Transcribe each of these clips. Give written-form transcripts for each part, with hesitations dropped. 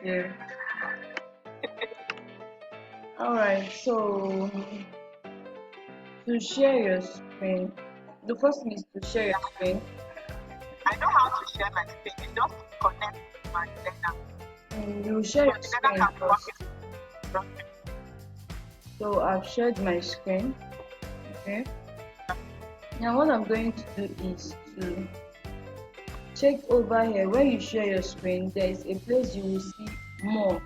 Yeah. All right. So to share your screen, the first thing is to share your screen. I know how to share my screen. It's just connect to my learner. You share your The learner screen can work first. it. So I've shared my screen. Okay. Now what I'm going to do is to check over here. When you share your screen, there is a place you will see more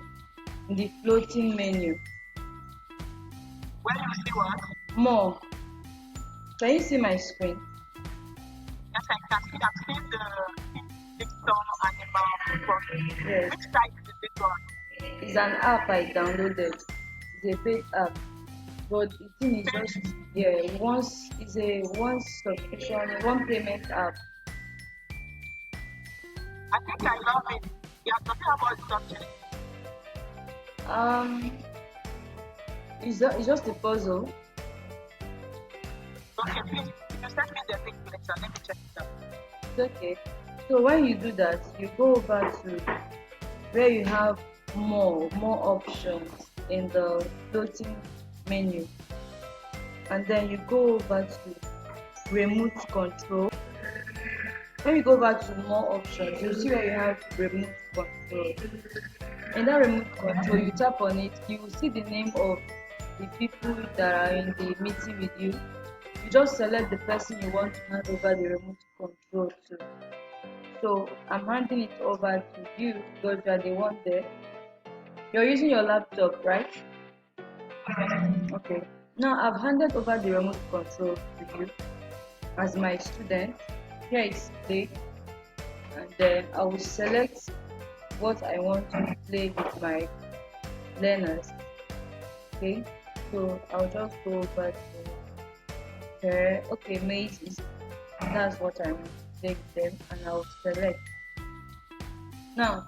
in the floating menu. When you see what? More. Can you see my screen? Yes, I can see. I'm seeing the picture animal process. Yes. Which site is it on? It's an app I downloaded. It's a paid app. But the thing is just it's a one subscription, one payment app. I think I love it. You are talking about something. It's just a puzzle. Okay, please. If you send me the link later, let me check it out. It's okay. So when you do that, you go over to where you have more options in the floating menu, and then you go over to remote control. When you go back to more options, you'll see where you have remote control. In that remote control, you tap on it, you will see the name of the people that are in the meeting with you. You just select the person you want to hand over the remote control to. So I'm handing it over to you because you are the one there. You're using your laptop, right? Okay. Now I've handed over the remote control to you as my student. Here is play, and then I will select what I want to play with my learners. Okay, so I'll just go over to here. Okay, mate is that's what I want to play with them, and I'll select. Now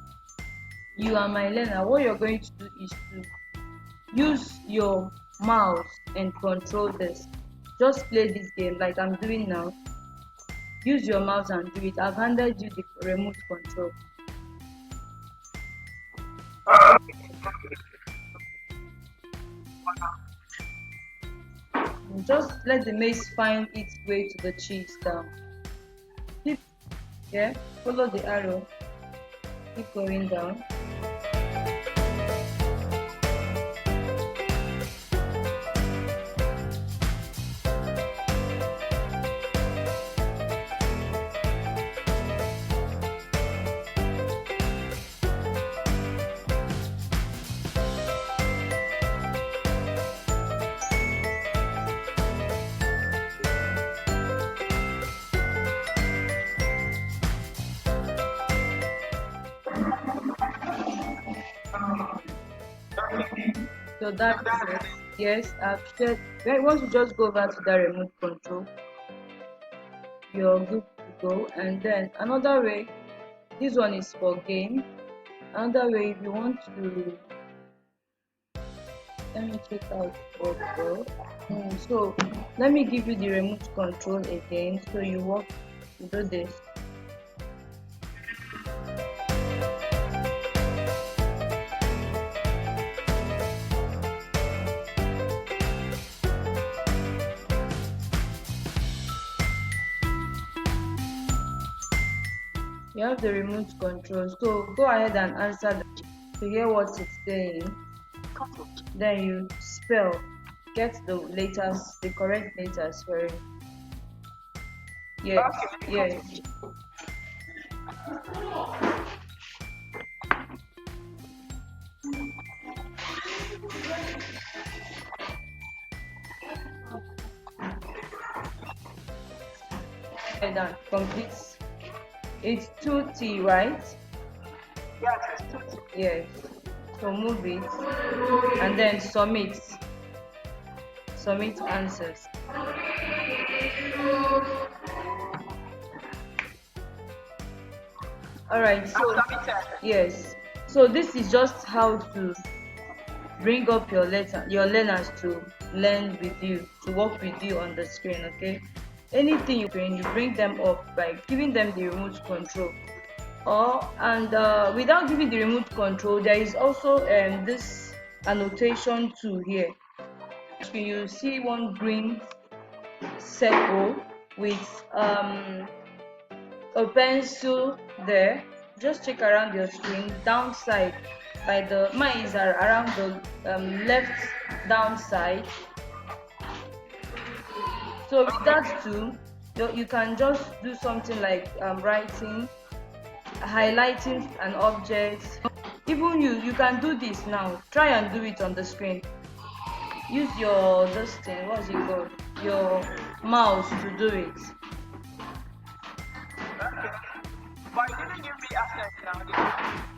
you are my learner. What you're going to do is to use your mouse and control this. Just play this game like I'm doing now. Use your mouse and do it. I've handed you the remote control. Just let the maze find its way to the cheese down. Keep, yeah, follow the arrow. Keep going down. So that's it. Yes, I've shared. Once you just go over to the remote control, you're good to go. And then another way, this one is for game. Another way, if you want to, let me check out also. So let me give you the remote control again. So you do this. You have the remote control, so go ahead and answer to hear what it's saying. Then you spell, get the letters, the correct letters for it. Yes, yes. And then complete. It's 2T, right? Yes, it's 2T. Yes. So move it and then submit. Submit answers. Alright, so yes. So this is just how to bring up your learners to learn with you, to work with you on the screen, okay? Anything you bring them up by giving them the remote control. Without giving the remote control, there is also this annotation tool here. You see one green circle with a pencil there. Just check around your screen downside. By the mine is around the left downside. So with that too, you can just do something like writing, highlighting an object. Even you can do this now. Try and do it on the screen. Use your this thing, what's it called? Your mouse to do it. Okay. But you didn't give me access now, did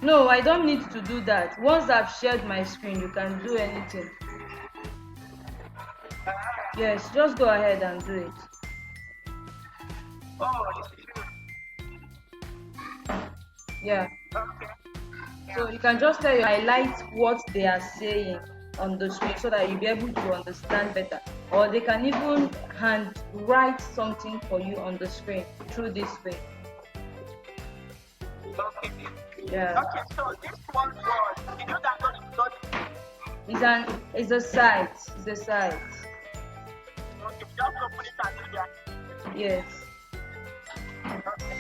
you? No, I don't need to do that. Once I've shared my screen, you can do anything. Yes, just go ahead and do it. Oh, you should. Yeah. Okay. So you can just tell you highlight what they are saying on the screen so that you'll be able to understand better. Or they can even hand write something for you on the screen through this way. Okay. Yeah. Okay, so this one word, did you download it? It's a site. It's a site. Okay, just open it and do that. Yes. Okay.